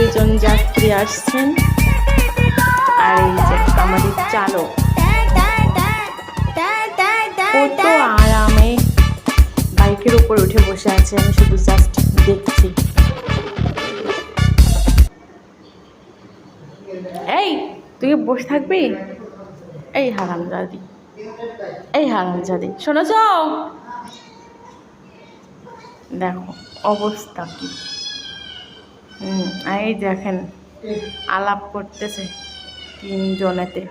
দুজন যাত্রী আসছেন, আর এই যে আমাদের চালক কত আরামে বাইকের উপর উঠে বসে আছে। আমি শুধু জাস্ট দেখছি। এই তুই বসে থাকবি? এই হারামজাদি, এই হারামজাদি, শোনেছ? দেখো অবস্থা কি। এই দেখেন আলাপ করতেছে তিনজনেতে।